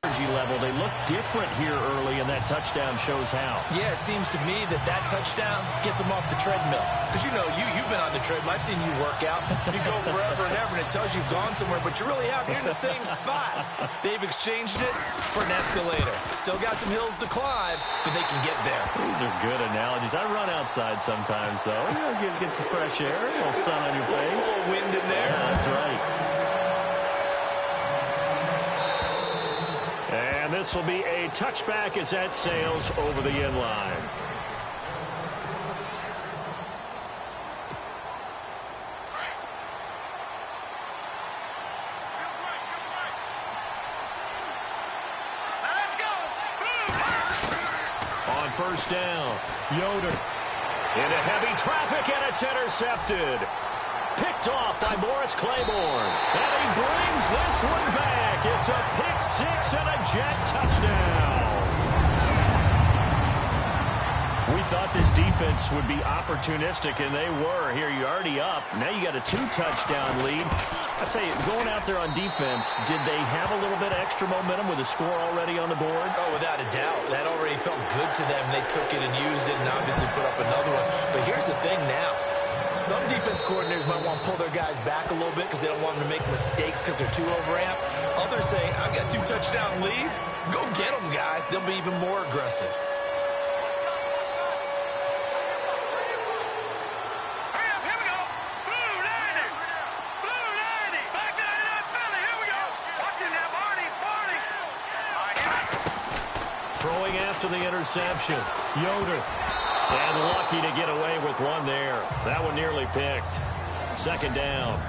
energy level. They look different here early, and that touchdown shows how. Yeah, it seems to me that touchdown gets them off the treadmill. Because, you know, you've been on the treadmill. I've seen you work out. You go forever and ever, and it tells you've gone somewhere, but you really haven't. You're in the same spot. They've exchanged it for an escalator. Still got some hills to climb, but they can get there. These are good analogies. I run outside sometimes, though. You know, get some fresh air, a little sun on your face. A little wind in there. Yeah, that's right. And this will be a touchback as that sails over the end line. On first down, Yoder into heavy traffic, and it's intercepted. Picked off by Morris Claiborne. And he brings this one back. It's a pick six and a Jet touchdown. We thought this defense would be opportunistic, and they were. Here, you're already up. Now you got a 2-touchdown lead. I tell you, going out there on defense, did they have a little bit of extra momentum with a score already on the board? Oh, without a doubt. That already felt good to them. They took it and used it and obviously put up another one. But here's the thing now. Some defense coordinators might want to pull their guys back a little bit because they don't want them to make mistakes because they're too overamped. Others say, I've got 2-touchdown lead. Go get them, guys. They'll be even more aggressive. Throwing after the interception, Yoder. And lucky to get away with one there. That one nearly picked. Second down.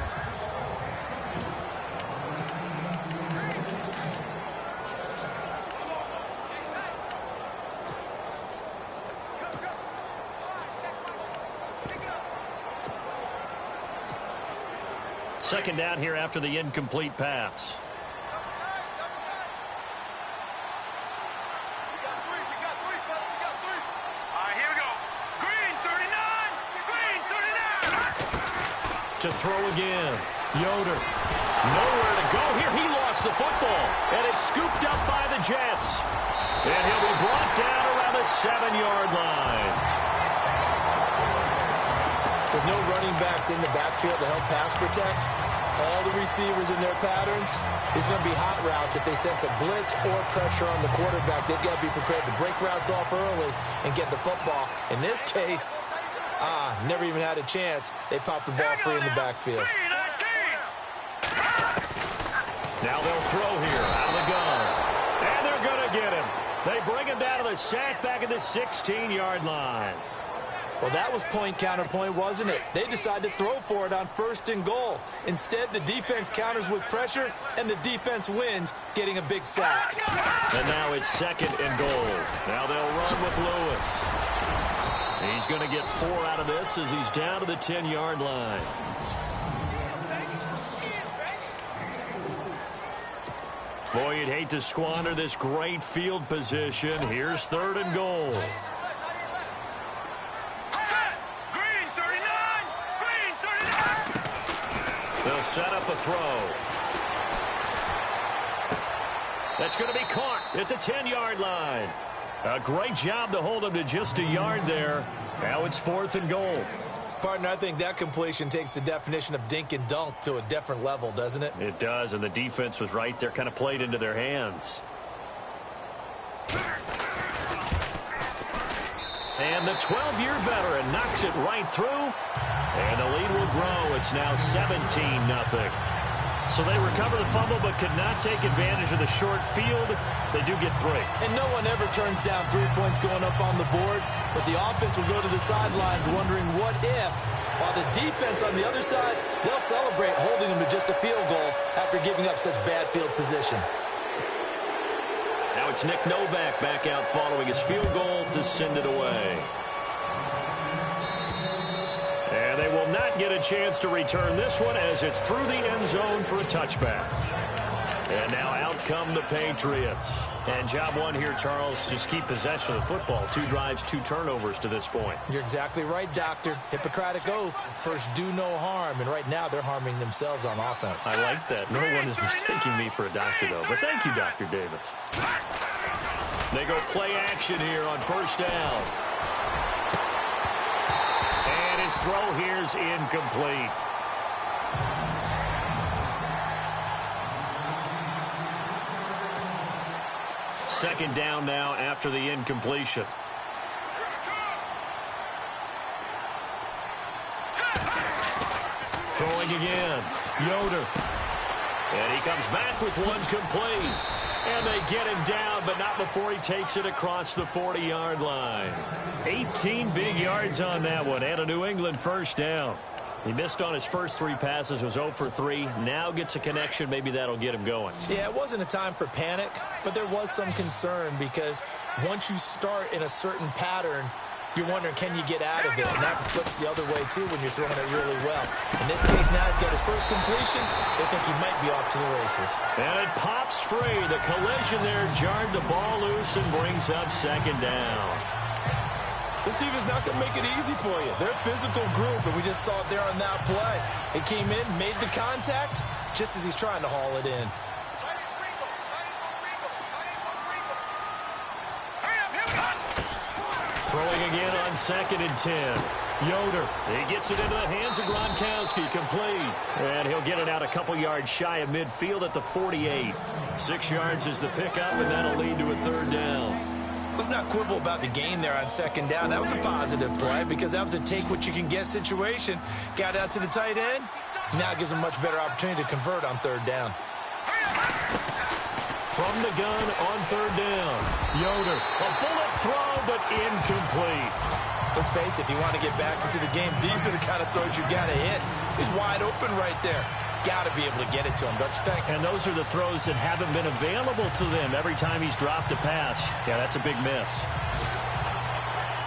Second down here after the incomplete pass. To throw again. Yoder. Nowhere to go here. He lost the football. And it's scooped up by the Jets. And he'll be brought down around the 7-yard line. With no running backs in the backfield to help pass protect, all the receivers in their patterns, there's going to be hot routes. If they sense a blitz or pressure on the quarterback, they've got to be prepared to break routes off early and get the football. In this case, never even had a chance. They popped the ball free in the backfield. Now they'll throw here out of the gun. And they're going to get him. They bring him down to the sack back at the 16-yard line. Well, that was point counterpoint, wasn't it? They decided to throw for it on 1st and goal. Instead, the defense counters with pressure, and the defense wins, getting a big sack. And now it's 2nd and goal. Now they'll run with Lewis. He's going to get 4 out of this as he's down to the 10-yard line. Boy, you'd hate to squander this great field position. Here's 3rd and goal. They'll set up a throw. That's going to be caught at the 10-yard line. A great job to hold him to just a yard there. Now it's 4th and goal. Partner, I think that completion takes the definition of dink and dunk to a different level, doesn't it? It does, and the defense was right there, kind of played into their hands. And the 12-year veteran knocks it right through, and the lead will grow. It's now 17-0. So they recover the fumble but could not take advantage of the short field. They do get 3. And no one ever turns down 3 points going up on the board, but the offense will go to the sidelines wondering what if, while the defense on the other side, they'll celebrate holding them to just a field goal after giving up such bad field position. Now it's Nick Novak back out following his field goal to send it away. And they will not get a chance to return this one as it's through the end zone for a touchback. And now out come the Patriots. And job one here, Charles, just keep possession of the football. 2 drives, 2 turnovers to this point. You're exactly right, Doctor. Hippocratic oath. First, do no harm. And right now, they're harming themselves on offense. I like that. No one is mistaking me for a doctor, though. But thank you, Dr. Davis. They go play action here on first down. And his throw here's incomplete. Second down now after the incompletion. Throwing again. Yoder. And he comes back with one complete. And they get him down, but not before he takes it across the 40-yard line. 18 big yards on that one, and a New England first down. He missed on his first 3 passes, was 0 for 3. Now gets a connection. Maybe that'll get him going. Yeah, it wasn't a time for panic, but there was some concern because once you start in a certain pattern, you're wondering, can you get out of it? And that flips the other way, too, when you're throwing it really well. In this case, now he's got his first completion. They think he might be off to the races. And it pops free. The collision there jarred the ball loose and brings up second down. This defense is not going to make it easy for you. They're a physical group, and we just saw it there on that play. It came in, made the contact, just as he's trying to haul it in. Throwing again on 2nd and 10. Yoder, he gets it into the hands of Gronkowski, complete. And he'll get it out a couple yards shy of midfield at the 48. 6 yards is the pickup, and that'll lead to a third down. Let's not quibble about the gain there on second down. That was a positive play because that was a take-what-you-can-get situation. Got out to the tight end. Now gives him a much better opportunity to convert on third down. From the gun on third down. Yoder, a bullet throw, but incomplete. Let's face it, if you want to get back into the game, these are the kind of throws you got to hit. He's wide open right there. Got to be able to get it to him, don't you think? And those are the throws that haven't been available to them every time he's dropped a pass. Yeah, that's a big miss.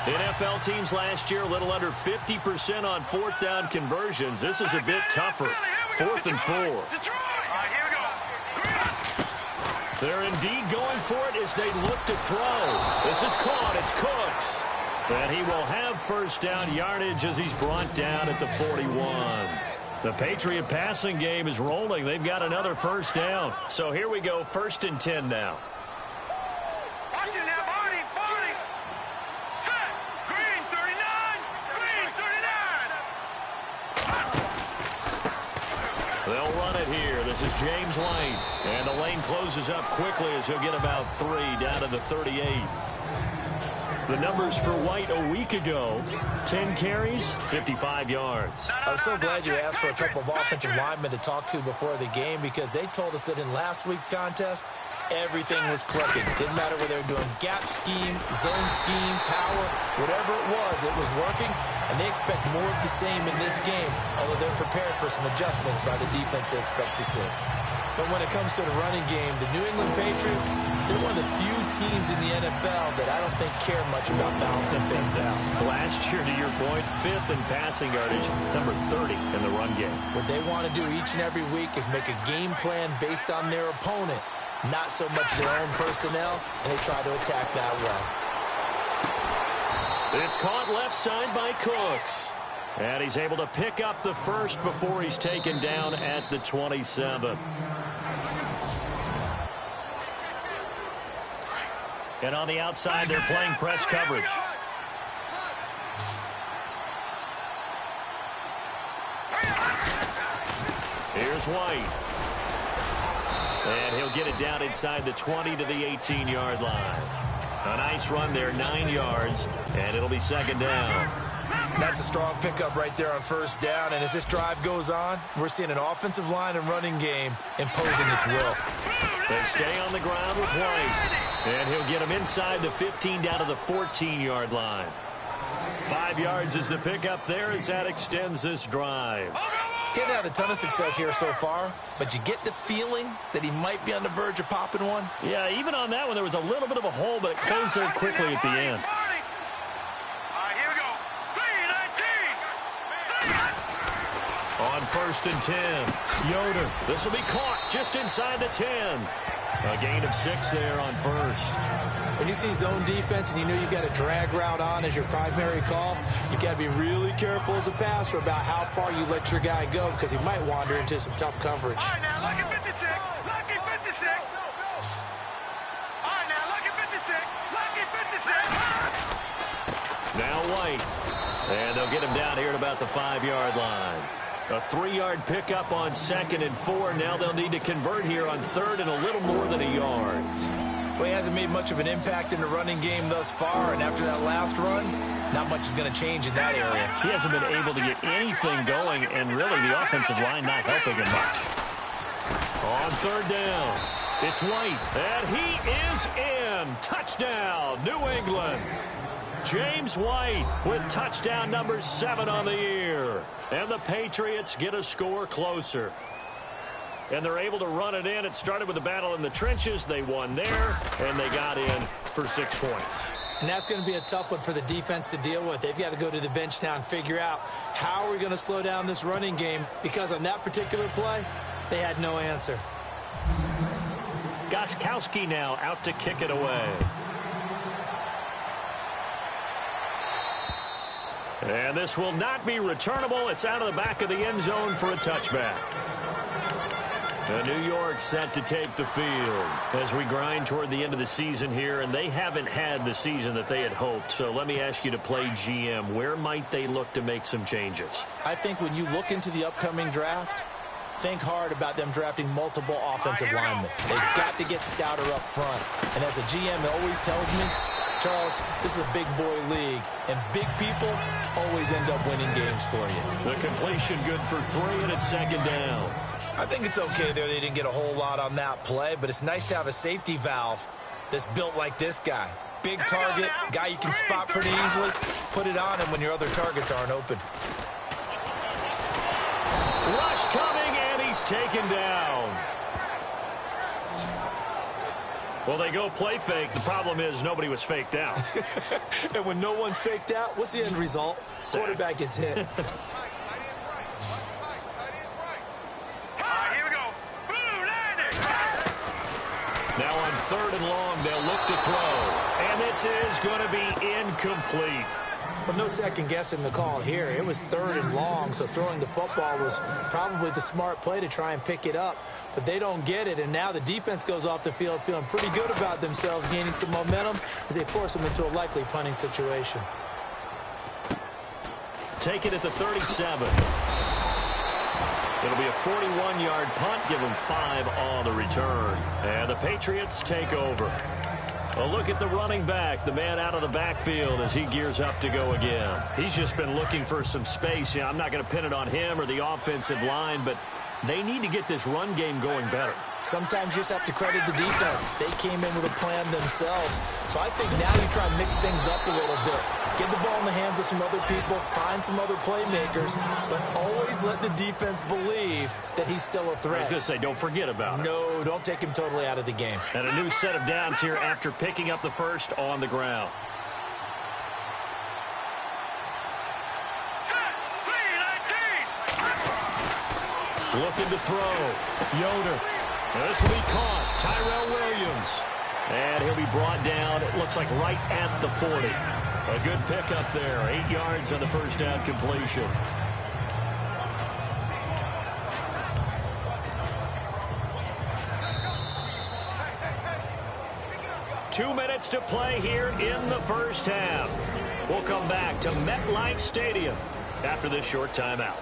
NFL teams last year, a little under 50% on 4th down conversions. This is a bit tougher. 4th and 4. They're indeed going for it as they look to throw. This is caught. It's Cooks. And he will have first down yardage as he's brought down at the 41. The Patriot passing game is rolling. They've got another first down. So here we go, 1st and 10 now. Watch it now, Barney. Set. Green 39. Green 39. They'll run it here. This is James White. And the lane closes up quickly as he'll get about 3 down to the 38. The numbers for White a week ago, 10 carries, 55 yards. I was so glad you asked for a couple of offensive linemen to talk to before the game because they told us that in last week's contest, everything was clicking. Didn't matter whether they were doing gap scheme, zone scheme, power, whatever it was working. And they expect more of the same in this game, although they're prepared for some adjustments by the defense they expect to see. But when it comes to the running game, the New England Patriots, they're one of the few teams in the NFL that I don't think care much about balancing things out. Last year, to your point, 5th in passing yardage, number 30 in the run game. What they want to do each and every week is make a game plan based on their opponent, not so much their own personnel, and they try to attack that way. It's caught left side by Cooks. And he's able to pick up the first before he's taken down at the 27. And on the outside, they're playing press coverage. Here's White. And he'll get it down inside the 20 to the 18-yard line. A nice run there, 9 yards, and it'll be second down. That's a strong pickup right there on first down, and as this drive goes on, we're seeing an offensive line and running game imposing its will. They stay on the ground with White. And he'll get him inside the 15 down to the 14-yard line. 5 yards is the pickup there as that extends this drive. Getting had a ton of success here so far, but you get the feeling that he might be on the verge of popping one. Yeah, even on that one, there was a little bit of a hole, but it closed there quickly at the end. Here we go. 3-19. On 1st and 10, Yoder. This will be caught just inside the 10. A gain of 6 there on first. When you see zone defense and you know you've got a drag route on as your primary call, you got to be really careful as a passer about how far you let your guy go because he might wander into some tough coverage. All right, now, lucky 56. Lucky 56. All right, now, lucky 56. Lucky 56. Now White. And they'll get him down here at about the 5-yard line. A 3-yard pickup on 2nd and 4. Now they'll need to convert here on 3rd and a little more than a yard. Well, he hasn't made much of an impact in the running game thus far, and after that last run, not much is going to change in that area. He hasn't been able to get anything going, and really the offensive line not helping him much. On 3rd down, it's White, and he is in. Touchdown, New England. James White with touchdown number 7 on the year. And the Patriots get a score closer. And they're able to run it in. It started with a battle in the trenches. They won there, and they got in for 6 points. And that's going to be a tough one for the defense to deal with. They've got to go to the bench now and figure out how are we going to slow down this running game, because on that particular play, they had no answer. Gostkowski now out to kick it away. And this will not be returnable. It's out of the back of the end zone for a touchback. New York set to take the field as we grind toward the end of the season here, and they haven't had the season that they had hoped. So let me ask you to play GM. Where might they look to make some changes? I think when you look into the upcoming draft, think hard about them drafting multiple offensive linemen. They've got to get stouter up front. And as a GM, it always tells me, Charles, this is a big boy league, and big people always end up winning games for you. The completion good for 3, and it's 2nd down. I think it's okay there. They didn't get a whole lot on that play, but it's nice to have a safety valve that's built like this guy. Big target, guy you can spot pretty easily. Put it on him when your other targets aren't open. Rush coming, and he's taken down. Well, they go play fake. The problem is nobody was faked out. And when no one's faked out, what's the end result? Quarterback gets hit. Now on 3rd and long, they'll look to throw. And this is going to be incomplete. But no second guessing the call here. It was 3rd and long, so throwing the football was probably the smart play to try and pick it up. But they don't get it, and now the defense goes off the field feeling pretty good about themselves, gaining some momentum as they force them into a likely punting situation. Take it at the 37. It'll be a 41-yard punt, give them 5 on the return. And the Patriots take over. A look at the running back, the man out of the backfield as he gears up to go again. He's just been looking for some space. I'm not going to pin it on him or the offensive line, but they need to get this run game going better. Sometimes you just have to credit the defense. They came in with a plan themselves. So I think now you try and mix things up a little bit. Get the ball in the hands of some other people, find some other playmakers, but always let the defense believe that he's still a threat. I was going to say, don't forget about it. No, don't take him totally out of the game. And a new set of downs here after picking up the first on the ground. Looking to throw. Yoder. This will be caught. Tyrell Williams. And he'll be brought down, it looks like right at the 40. A good pickup there. 8 yards on the first down completion. Two minutes to play here in the first half. We'll come back to MetLife Stadium after this short timeout.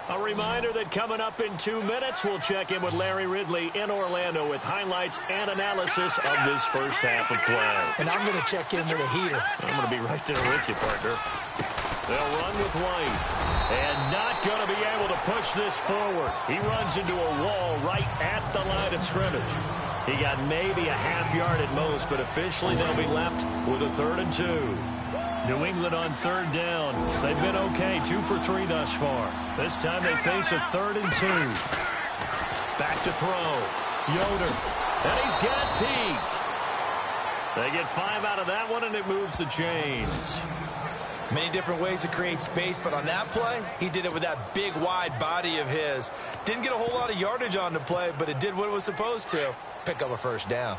A reminder that coming up in 2 minutes, we'll check in with Larry Ridley in Orlando with highlights and analysis of this first half of play. And I'm going to check in with a heater. I'm going to be right there with you, partner. They'll run with White. And not going to be able to push this forward. He runs into a wall right at the line of scrimmage. He got maybe a half yard at most, but officially they'll be left with a 3rd and 2. New England on 3rd down. They've been okay, 2 for 3 thus far. This time they face a 3rd and 2. Back to throw. Yoder. And he's got Peak. They get 5 out of that one, and it moves the chains. Many different ways to create space, but on that play, he did it with that big, wide body of his. Didn't get a whole lot of yardage on the play, but it did what it was supposed to. Pick up a first down.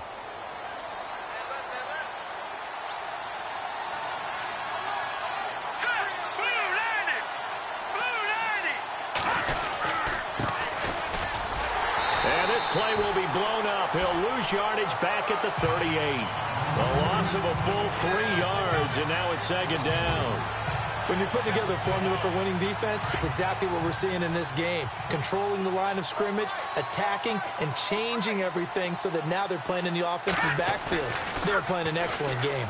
And this play will be blown up. He'll lose yardage back at the 38. A loss of a full 3 yards, and now it's second down. When you're putting together a formula for winning defense, it's exactly what we're seeing in this game. Controlling the line of scrimmage, attacking, and changing everything so that now they're playing in the offense's backfield. They're playing an excellent game.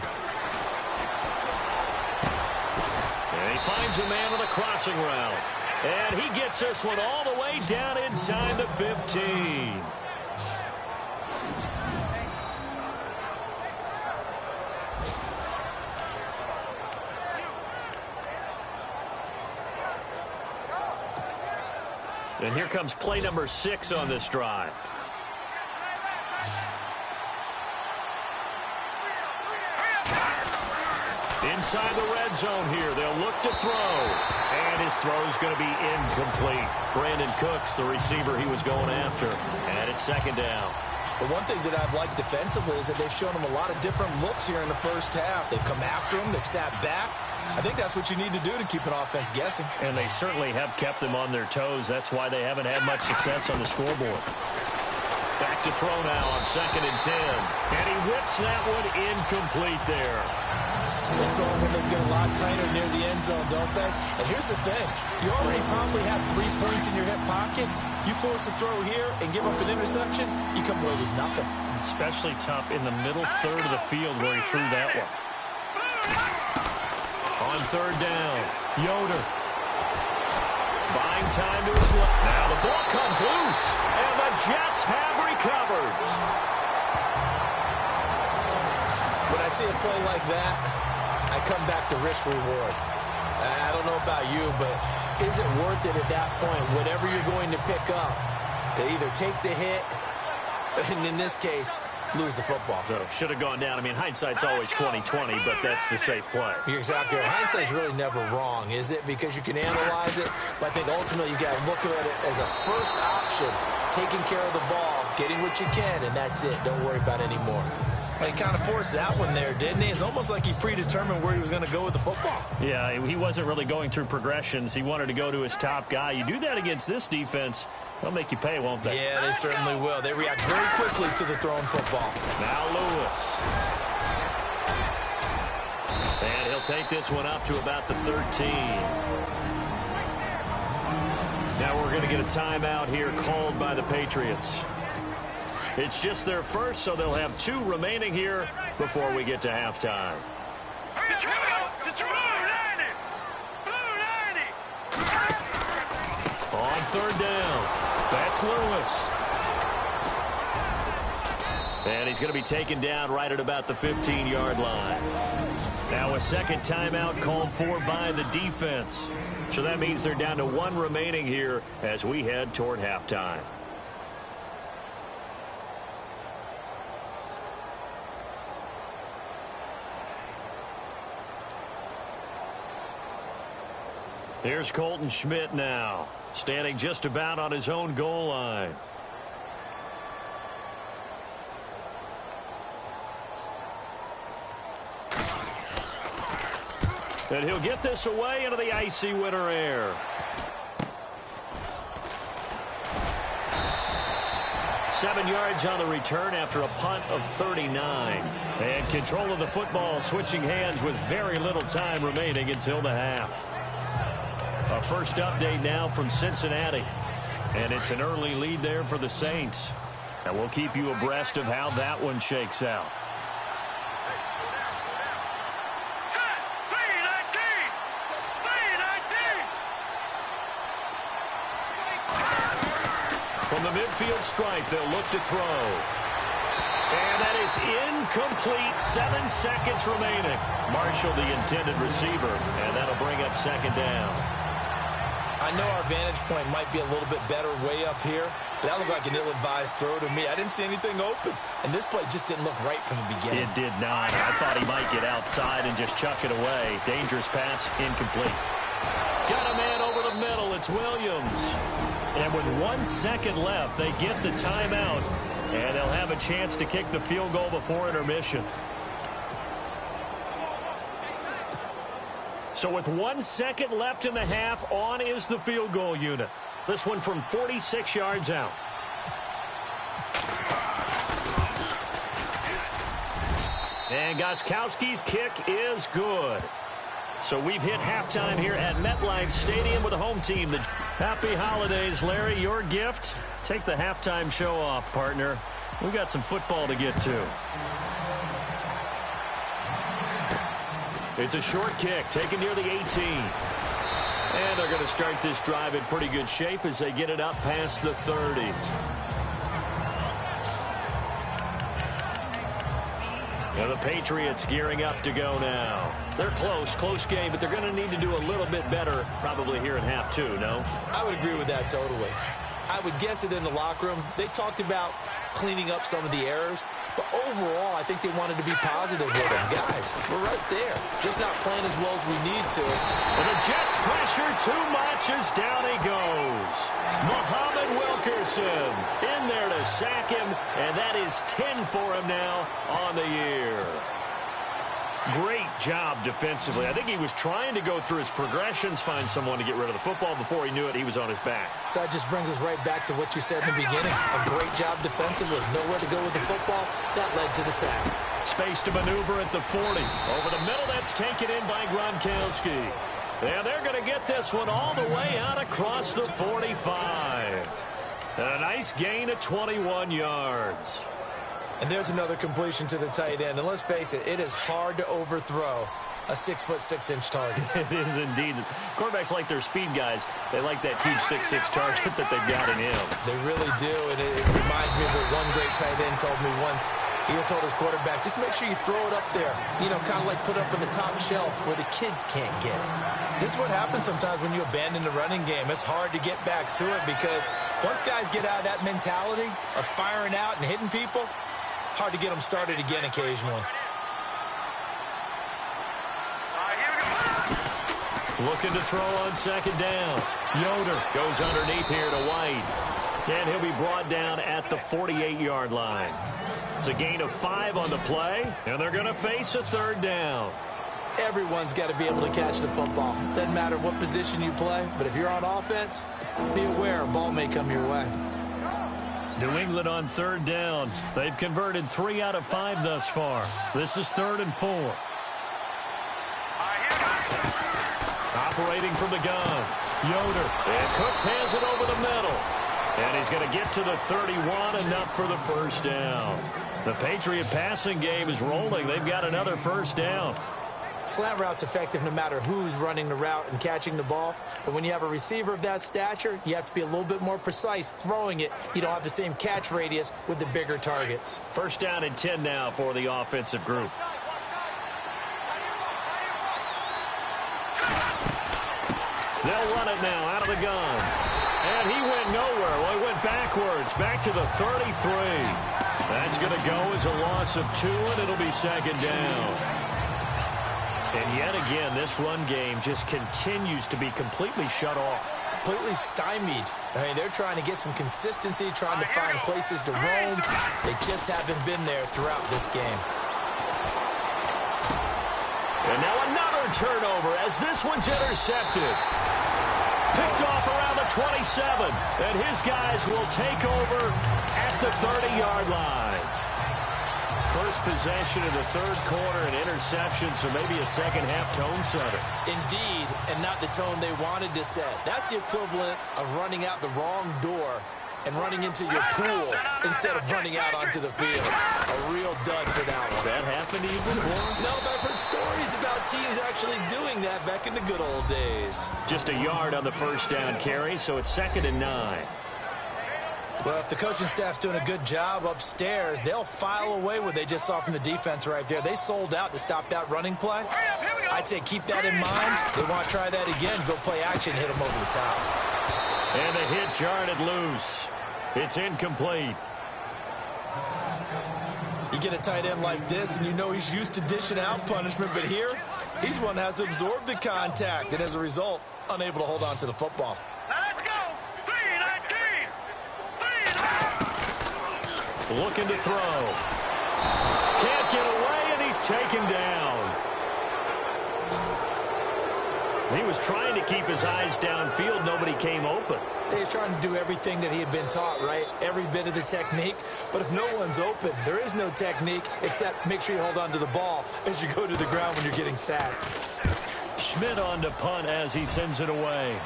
And he finds a man on the crossing route. And he gets this one all the way down inside the 15. And here comes play number 6 on this drive. Inside the red zone here, they'll look to throw. And his throw's going to be incomplete. Brandon Cooks, the receiver he was going after. And it's second down. The one thing that I've liked defensively is that they've shown him a lot of different looks here in the first half. They've come after him. They've sat back. I think that's what you need to do to keep an offense guessing. And they certainly have kept them on their toes. That's why they haven't had much success on the scoreboard. Back to throw now on 2nd and 10. And he whips that one incomplete there. Those throwing windows get a lot tighter near the end zone, don't they? And here's the thing. You already probably have 3 points in your hip pocket. You force a throw here and give up an interception, you come away with nothing. Especially tough in the middle third of the field where he threw that one. On 3rd down, Yoder. Buying time to his left. Now the ball comes loose, and the Jets have recovered. When I see a play like that, I come back to risk reward. I don't know about you, but is it worth it at that point, whatever you're going to pick up, to either take the hit, and in this case, lose the football? So should have gone down. I mean, hindsight's always 20/20, but that's the safe play. You're exactly right. Hindsight's really never wrong, is it? Because you can analyze it, but I think ultimately you got to look at it as a first option, taking care of the ball, getting what you can, and that's it. Don't worry about any more. He kind of forced that one there, didn't he? It's almost like he predetermined where he was going to go with the football. Yeah, he wasn't really going through progressions. He wanted to go to his top guy. You do that against this defense, they'll make you pay, won't they? Yeah, they certainly will. They react very quickly to the thrown football. Now Lewis. And he'll take this one up to about the 13. Now we're going to get a timeout here called by the Patriots. It's just their first, so they'll have 2 remaining here before we get to halftime. On 3rd down, that's Lewis. And he's going to be taken down right at about the 15-yard line. Now a second timeout called for by the defense. So that means they're down to 1 remaining here as we head toward halftime. Here's Colton Schmidt now, standing just about on his own goal line. And he'll get this away into the icy winter air. Seven yards on the return after a punt of 39. And control of the football switching hands with very little time remaining until the half. Our first update now from Cincinnati. And it's an early lead there for the Saints. And we'll keep you abreast of how that one shakes out. From the midfield stripe, they'll look to throw. And that is incomplete. 7 seconds remaining. Marshall, the intended receiver, and that'll bring up second down. I know our vantage point might be a little bit better way up here, but that looked like an ill-advised throw to me. I didn't see anything open, and this play just didn't look right from the beginning. It did not. I thought he might get outside and just chuck it away. Dangerous pass, incomplete. Got a man over the middle. It's Williams. And with 1 second left, they get the timeout, and they'll have a chance to kick the field goal before intermission. So with 1 second left in the half, on is the field goal unit. This one from 46 yards out. And Gostkowski's kick is good. So we've hit halftime here at MetLife Stadium with the home team. Happy holidays, Larry. Your gift? Take the halftime show off, partner. We've got some football to get to. It's a short kick taken near the 18. And they're going to start this drive in pretty good shape as they get it up past the 30. Now the Patriots gearing up to go now. They're close game, but they're going to need to do a little bit better probably here in half two, no? I would agree with that totally. I would guess it in the locker room. They talked about cleaning up some of the errors, but overall, I think they wanted to be positive with them. Guys, we're right there, just not playing as well as we need to. And the Jets pressure too much as down he goes. Muhammad Wilkerson in there to sack him, and that is 10 for him now on the year. Great job defensively. I think he was trying to go through his progressions, find someone to get rid of the football. Before he knew it, he was on his back. So that just brings us right back to what you said in the beginning. A great job defensively. Nowhere to go with the football. That led to the sack. Space to maneuver at the 40. Over the middle, that's taken in by Gronkowski. And they're going to get this one all the way out across the 45. And a nice gain of 21 yards. And there's another completion to the tight end. And let's face it, it is hard to overthrow a 6'6" target. It is indeed. Quarterbacks like their speed guys. They like that huge 6'6" target that they've got in him. They really do. And it reminds me of what one great tight end told me once. He told his quarterback, just make sure you throw it up there. You know, kind of like put it up on the top shelf where the kids can't get it. This is what happens sometimes when you abandon the running game. It's hard to get back to it because once guys get out of that mentality of firing out and hitting people, hard to get them started again occasionally. Looking to throw on second down. Yoder goes underneath here to White. And he'll be brought down at the 48-yard line. It's a gain of 5 on the play, and they're going to face a third down. Everyone's got to be able to catch the football. Doesn't matter what position you play, but if you're on offense, be aware a ball may come your way. New England on third down. They've converted 3 out of 5 thus far. This is 3rd and 4. Operating from the gun. Yoder. And Cooks has it over the middle. And he's going to get to the 31, enough for the first down. The Patriot passing game is rolling. They've got another first down. Slant route's effective no matter who's running the route and catching the ball. But when you have a receiver of that stature, you have to be a little bit more precise throwing it. You don't have the same catch radius with the bigger targets. First down and 10 now for the offensive group. They'll run it now out of the gun. And he went nowhere. Well, he went backwards, back to the 33. That's going to go as a loss of 2, and it'll be second down. And yet again, this run game just continues to be completely shut off. Completely stymied. I mean, they're trying to get some consistency, trying to find places to roam. They just haven't been there throughout this game. And now another turnover as this one's intercepted. Picked off around the 27, and his guys will take over at the 30-yard line. First possession of the third quarter, an interception, so maybe a second-half tone setter. Indeed, and not the tone they wanted to set. That's the equivalent of running out the wrong door and running into your pool instead of running out onto the field. A real dud for that one. Has that happened to you before? No, but I've heard stories about teams actually doing that back in the good old days. Just a yard on the first down carry, so it's 2nd and 9. Well, if the coaching staff's doing a good job upstairs, they'll file away what they just saw from the defense right there. They sold out to stop that running play. I'd say keep that in mind. They want to try that again, go play action, hit them over the top. And the hit jarred it loose. It's incomplete. You get a tight end like this, and you know he's used to dishing out punishment, but here, he's one that has to absorb the contact, and as a result, unable to hold on to the football. Now let's go. 3-19. 3-19. Looking to throw. Can't get away, and he's taken down. He was trying to keep his eyes downfield. Nobody came open. He's trying to do everything that he had been taught, right? Every bit of the technique. But if no one's open, there is no technique except make sure you hold on to the ball as you go to the ground when you're getting sacked. Schmidt on to punt as he sends it away.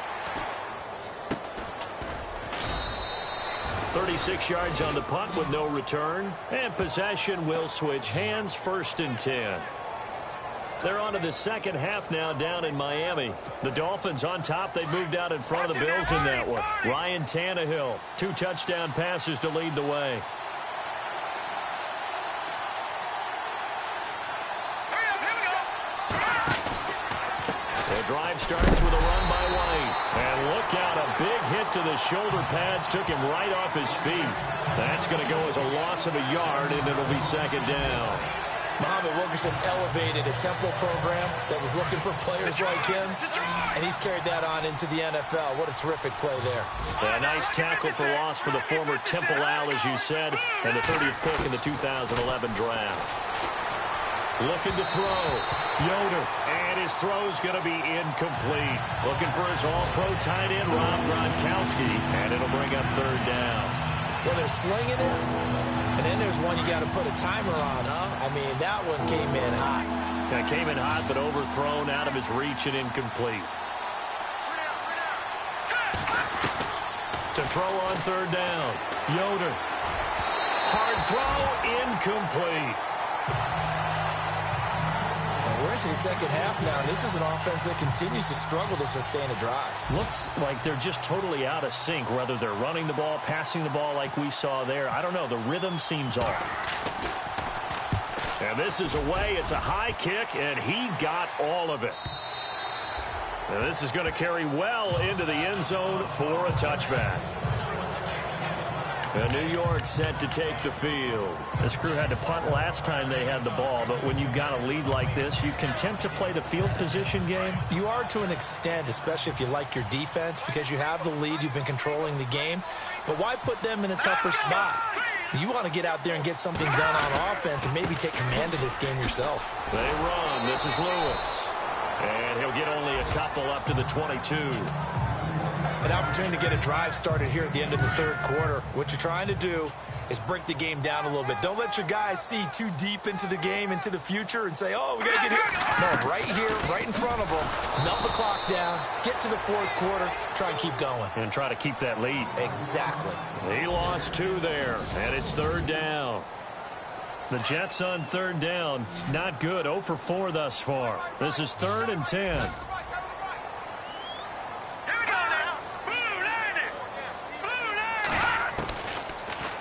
36 yards on the punt with no return. And possession will switch hands, 1st and 10. They're on to the second half now down in Miami. The Dolphins on top. They moved out in front of the Bills in that one. Ryan Tannehill, 2 touchdown passes to lead the way. The drive starts with a run by White. And look out, a big hit to the shoulder pads took him right off his feet. That's going to go as a loss of a yard, and it'll be 2nd down. Muhammad Wilkerson elevated a Temple program that was looking for players like him, and he's carried that on into the NFL. What a terrific play there. A nice tackle for loss for the former Temple Owl, as you said, and the 30th pick in the 2011 draft. Looking to throw. Yoder, and his throw's going to be incomplete. Looking for his all-pro tight end, Rob Gronkowski, and it'll bring up 3rd down. Well, they're slinging it, and then there's one you got to put a timer on, huh? I mean, that one came in hot. Yeah, came in hot, but overthrown, out of his reach, and incomplete. To throw on 3rd down. Yoder. Hard throw, incomplete. We're into the second half now, and this is an offense that continues to struggle to sustain a drive. Looks like they're just totally out of sync, whether they're running the ball, passing the ball like we saw there. I don't know. The rhythm seems off. And this is away. It's a high kick, and he got all of it. And this is going to carry well into the end zone for a touchback. And New York set to take the field. This crew had to punt last time they had the ball, but when you've got a lead like this, you content to play the field position game? You are to an extent, especially if you like your defense, because you have the lead, you've been controlling the game. But why put them in a tougher spot? You want to get out there and get something done on offense and maybe take command of this game yourself. They run. This is Lewis. And he'll get only a couple up to the 22. An opportunity to get a drive started here at the end of the 3rd quarter. What you're trying to do is break the game down a little bit. Don't let your guys see too deep into the game, into the future, and say, oh, we got to get here. No, right here, right in front of them. Melt the clock down, get to the 4th quarter, try and keep going. And try to keep that lead. Exactly. He lost 2 there, and it's 3rd down. The Jets on 3rd down. Not good. 0 for 4 thus far. This is 3rd and 10.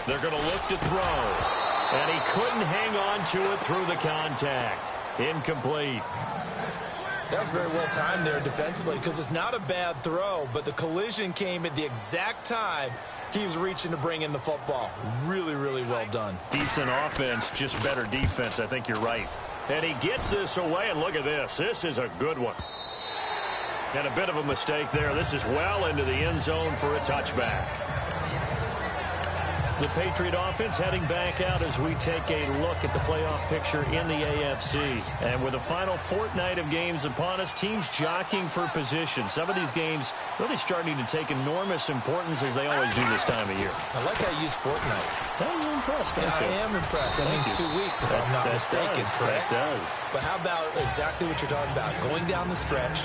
They're going to look to throw. And he couldn't hang on to it through the contact. Incomplete. That's very well timed there defensively, because it's not a bad throw, but the collision came at the exact time he was reaching to bring in the football. Really, really well done. Decent offense, just better defense. I think you're right. And he gets this away, and look at this. This is a good one. And a bit of a mistake there. This is well into the end zone for a touchback. The Patriot offense heading back out as we take a look at the playoff picture in the AFC. And with the final fortnight of games upon us, teams jockeying for position. Some of these games really starting to take enormous importance, as they always do this time of year. I like how you use fortnight. You're impressed, don't you? I am impressed. That means 2 weeks, if I'm not mistaken. That does. But how about exactly what you're talking about? Going down the stretch,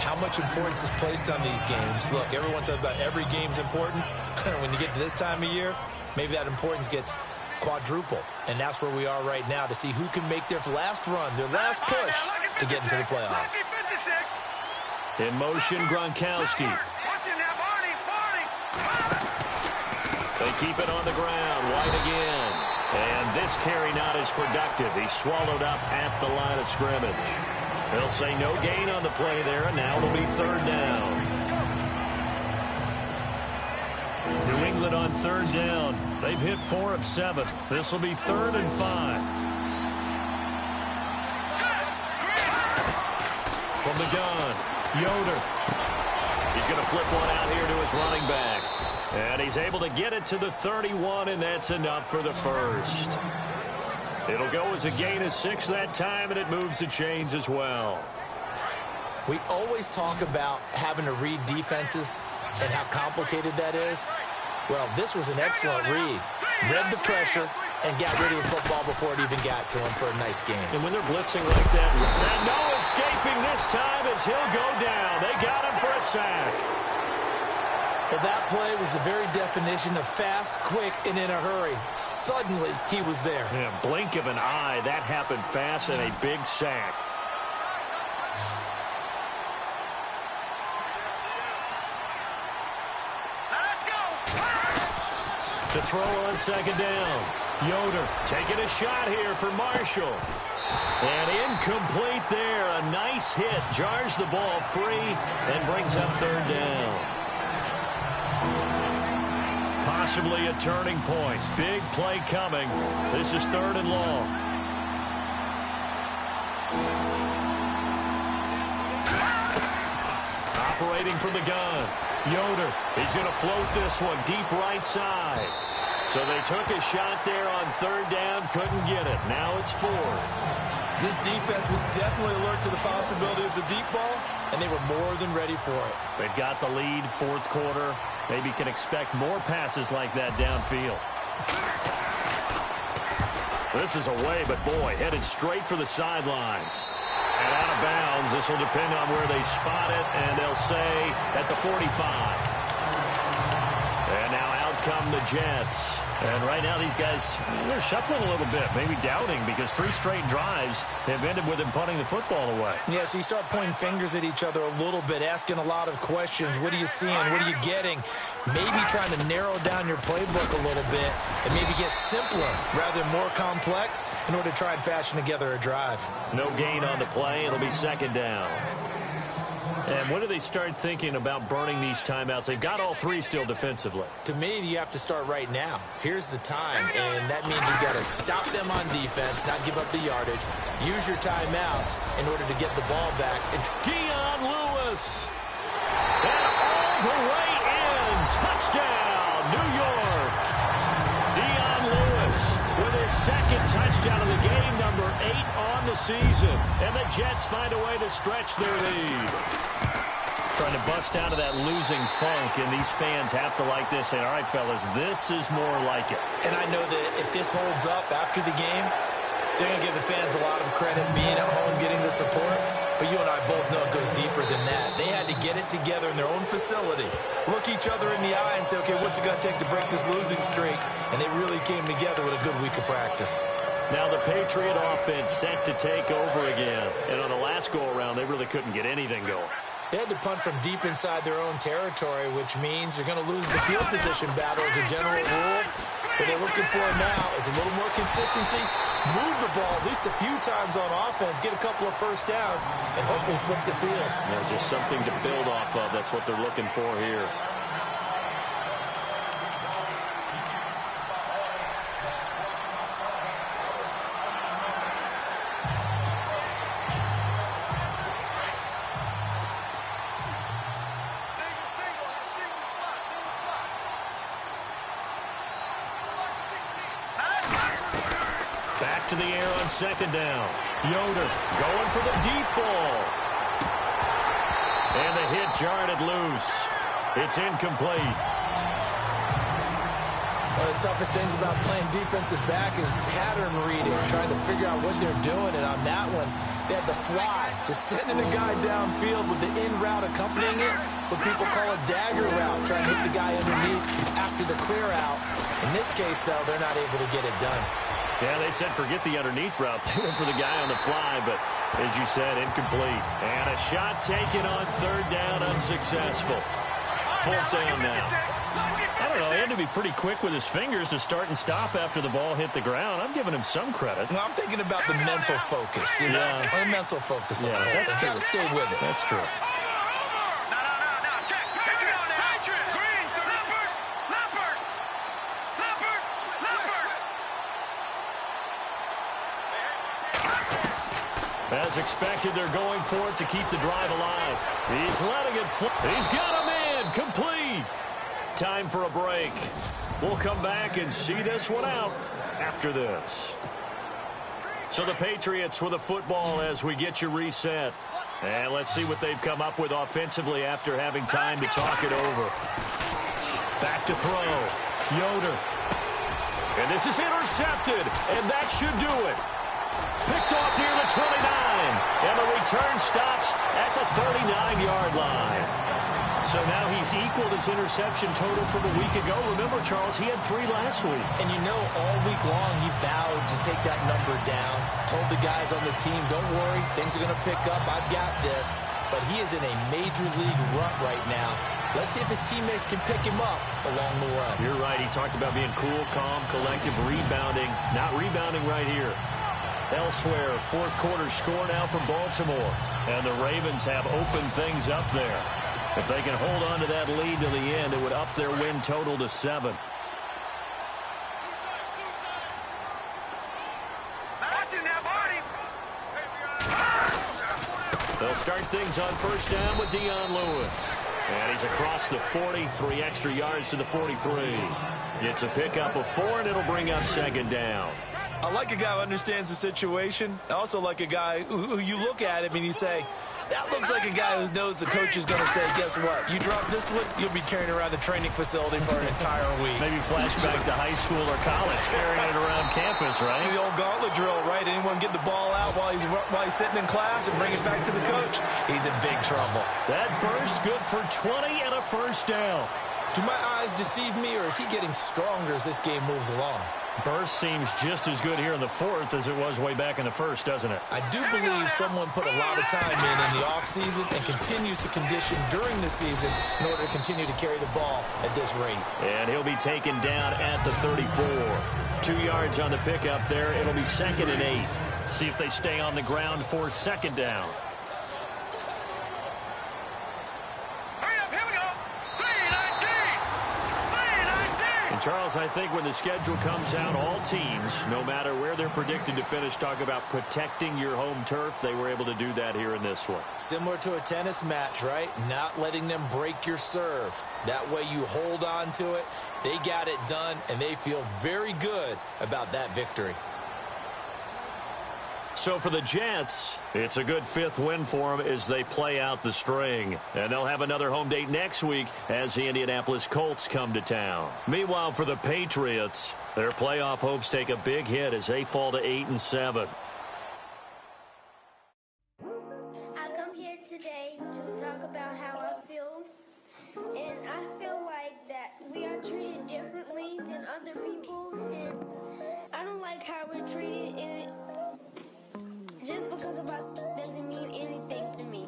how much importance is placed on these games. Look, everyone talks about every game's important. When you get to this time of year, maybe that importance gets quadruple. And that's where we are right now, to see who can make their last run, their last push to get into the playoffs. In motion, Gronkowski. They keep it on the ground. White again. And this carry not as productive. He's swallowed up at the line of scrimmage. They'll say no gain on the play there, and now it'll be 3rd down. New England it on third down. They've hit 4 of 7. This will be 3rd and 5. From the gun, Yoder. He's going to flip one out here to his running back. And he's able to get it to the 31, and that's enough for the first. It'll go as a gain of 6 that time, and it moves the chains as well. We always talk about having to read defenses and how complicated that is. Well, this was an excellent read. Read the pressure and got rid of the football before it even got to him for a nice game. And when they're blitzing like that, and no escaping this time as he'll go down. They got him for a sack. Well, that play was the very definition of fast, quick, and in a hurry. Suddenly, he was there. Yeah, blink of an eye. That happened fast and a big sack. Let's go. To throw on second down. Yoder taking a shot here for Marshall. And incomplete there. A nice hit. Jars the ball free and brings up third down. Possibly a turning point. Big play coming. This is 3rd and long. Operating from the gun. Yoder. He's going to float this one deep right side. So they took a shot there on third down. Couldn't get it. Now it's 4th. This defense was definitely alert to the possibility of the deep ball, and they were more than ready for it. They've got the lead, 4th quarter. Maybe can expect more passes like that downfield. This is away, but boy, headed straight for the sidelines. And out of bounds. This will depend on where they spot it, and they'll say at the 45. And now out come the Jets. And right now these guys, they're shuffling a little bit, maybe doubting, because 3 straight drives have ended with them punting the football away. Yeah, so you start pointing fingers at each other a little bit, asking a lot of questions. What are you seeing? What are you getting? Maybe trying to narrow down your playbook a little bit and maybe get simpler rather than more complex in order to try and fashion together a drive. No gain on the play. It'll be second down. And when do they start thinking about burning these timeouts? They've got all 3 still defensively. To me, you have to start right now. Here's the time, and that means you've got to stop them on defense, not give up the yardage, use your timeouts in order to get the ball back. And Dion Lewis. And all the way in. Touchdown, New York. Dion Lewis with his 2nd touchdown of the game, number 8 on the season. And the Jets find a way to stretch their lead. Trying to bust out of that losing funk, and these fans have to like this. Say, all right, fellas, this is more like it. And I know that if this holds up after the game, they're going to give the fans a lot of credit being at home, getting the support. But you and I both know it goes deeper than that. They had to get it together in their own facility, look each other in the eye and say, okay, what's it going to take to break this losing streak? And they really came together with a good week of practice. Now the Patriot offense set to take over again. And on the last go-around, they really couldn't get anything going. They had to punt from deep inside their own territory, which means you're going to lose the field position battle as a general rule. What they're looking for now is a little more consistency, move the ball at least a few times on offense, get a couple of first downs, and hopefully flip the field. Yeah, just something to build off of. That's what they're looking for here. Back to the air on second down. Yoder going for the deep ball. And the hit jarred it loose. It's incomplete. One of the toughest things about playing defensive back is pattern reading, trying to figure out what they're doing. And on that one, they had the fly, just sending a guy downfield with the in route accompanying it, what people call a dagger route, trying to hit the guy underneath after the clear out. In this case, though, they're not able to get it done. Yeah, they said forget the underneath route. They went for the guy on the fly, but as you said, incomplete. And a shot taken on third down, unsuccessful. 4th down now. I don't know, he had to be pretty quick with his fingers to start and stop after the ball hit the ground. I'm giving him some credit. Well, I'm thinking about the mental focus, you know? Yeah. Or the mental focus. Yeah, that's true. Got to stay with it. That's true. As expected, they're going for it to keep the drive alive. He's letting it fly. He's got him in. Complete. Time for a break. We'll come back and see this one out after this. So the Patriots with a football as we get you reset. And let's see what they've come up with offensively after having time to talk it over. Back to throw. Yoder. And this is intercepted, and that should do it. Picked off near the 29, and the return stops at the 39-yard line. So now he's equaled his interception total from a week ago. Remember, Charles, he had 3 last week. And you know, all week long he vowed to take that number down. Told the guys on the team, don't worry, things are going to pick up. I've got this. But he is in a major league rut right now. Let's see if his teammates can pick him up along the way. You're right. He talked about being cool, calm, collective, rebounding. Not rebounding right here. Elsewhere, fourth quarter score now for Baltimore. And the Ravens have opened things up there. If they can hold on to that lead to the end, it would up their win total to 7. They'll start things on first down with Dion Lewis. And he's across the 40, 3 extra yards to the 43. It's a pickup of 4, and it'll bring up second down. I like a guy who understands the situation. I also like a guy who you look at him and you say, that looks like a guy who knows the coach is going to say, guess what? You drop this one, you'll be carrying around the training facility for an entire week. Maybe flashback to high school or college, carrying it around campus, right? The old gauntlet drill, right? Anyone get the ball out while he's sitting in class and bring it back to the coach? He's in big trouble. That burst good for 20 and a first down. Do my eyes deceive me, or is he getting stronger as this game moves along? Burst seems just as good here in the fourth as it was way back in the first, doesn't it? I do believe someone put a lot of time in the offseason and continues to condition during the season in order to continue to carry the ball at this rate. And he'll be taken down at the 34. 2 yards on the pickup there. It'll be 2nd and 8. See if they stay on the ground for second down. Charles, I think when the schedule comes out, all teams, no matter where they're predicted to finish, talk about protecting your home turf. They were able to do that here in this one. Similar to a tennis match, right? Not letting them break your serve. That way you hold on to it. They got it done, and they feel very good about that victory. So for the Jets, it's a good 5th win for them as they play out the string. And they'll have another home date next week as the Indianapolis Colts come to town. Meanwhile, for the Patriots, their playoff hopes take a big hit as they fall to 8-7. I come here today to talk about how I feel. And I feel like that we are treated differently than other people. And I don't like how we're treated, and just because of us doesn't mean anything to me.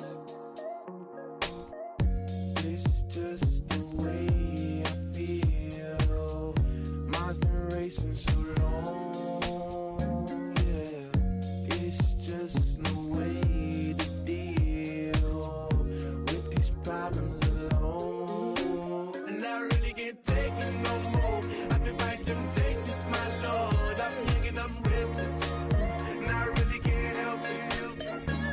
It's just the way I feel. Mine's been racing so long, yeah. It's just no way to deal with these problems alone. And I really can't take it no more. I've been fighting temptations, my Lord. I'm young and I'm restless. And I really can't help it.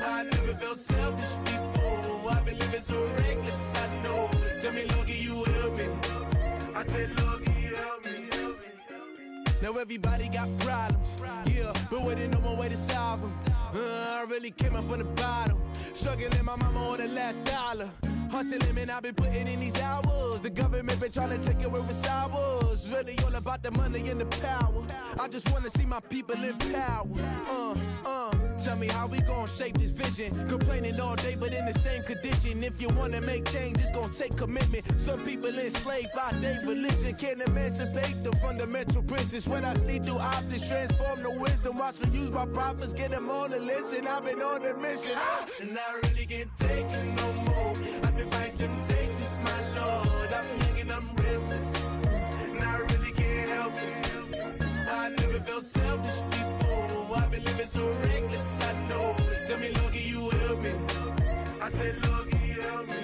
I never felt selfish before. I've been living so reckless, I know. Tell me, Lord, can you help me? I said, Lord, can you help me? Now everybody got problems, yeah, but waiting no more way to solve them. I really came up from the bottom, struggling my mama on the last dollar. Hustling, man, I've been putting in these hours. The government been trying to take away what's ours. Really all about the money and the power. I just want to see my people in power. Tell me how we gon' shape this vision. Complaining all day, but in the same condition. If you wanna make change, it's gon' take commitment. Some people enslaved by their religion can't emancipate the fundamental principles. What I see through optics transform the wisdom. Watch me use my prophets, get them on the list, and I've been on a mission. And I really can't take it no more. I've been fighting temptations, my Lord. I'm young and I'm restless, and I really can't help it. I never felt selfish before. I've been living so reckless, I know. Tell me, Lord, can you help me? I said, Lord, can you help me?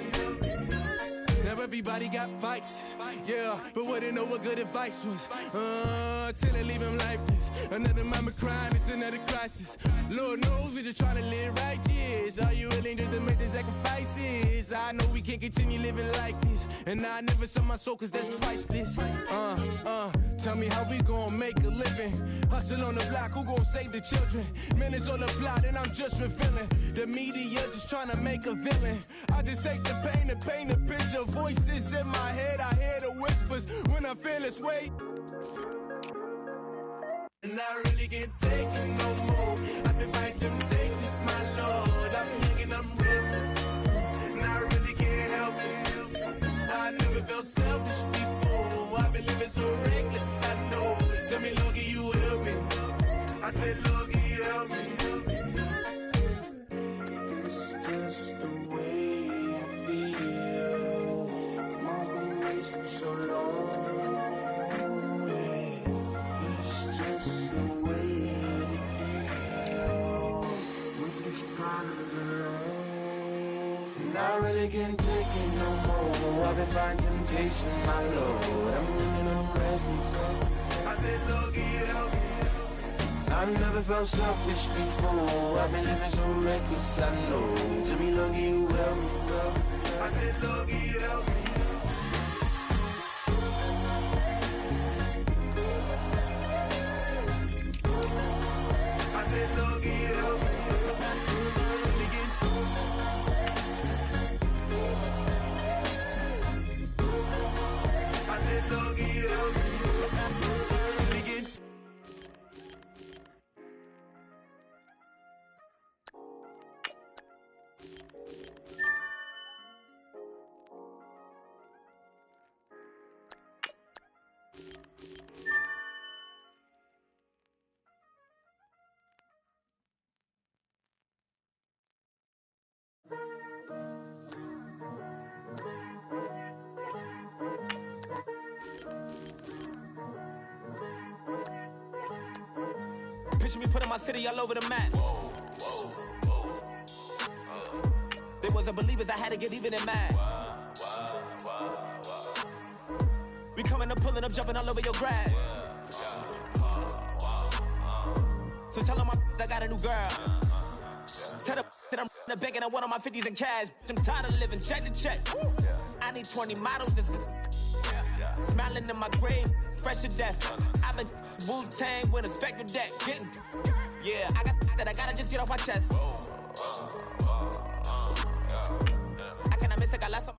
Never everybody got fights. Yeah, but wouldn't know what good advice was. Till they leave him lifeless. Another mama crying, it's another crisis. Lord knows we just trying to live righteous. Are you willing just to make the sacrifices? I know we can't continue living like this. And I never sell my soul cause that's priceless. Tell me how we gon' make a living. Hustle on the block, who gon' save the children? Man, it's all a plot and I'm just revealing. The media just trying to make a villain. I just take the pain to paint a picture. Voices in my head, I hear the whispers when I feel this way. And I really can't take it no more. I've been fighting temptations, my Lord. I'm thinking I'm restless. And I really can't help it. I never felt selfish before. I've been living so reckless, I know. Tell me, Lord, can you help me? I said, Lord, can you help me? It's just the way I feel. Mom's been wasting so long. It's just the way to deal with these problems alone. And I really can't take it no more. I've been fighting temptations, my Lord. I'm living on restless. I said, Lord, can you help me? I've never felt selfish before. I've been living so reckless, I know. Tell me, Lord, can you help me? I said, Lord, can you help me? I said, Lord, can you help me? I said, Lord, can you help me? Picture me putting my city all over the map. They wasn't believers, I had to get even in mad. We coming up, pulling up, jumping all over your grass. So tell them I got a new girl. Tell them that I'm begging, I want all my 50s in cash. I'm tired of living check to check. I need 20 models, this is smiling in my grave, fresh to death. I've been Wu-Tang with a spectral deck. Getting, yeah, I gotta just get off my chest. I cannot miss it, I got lots of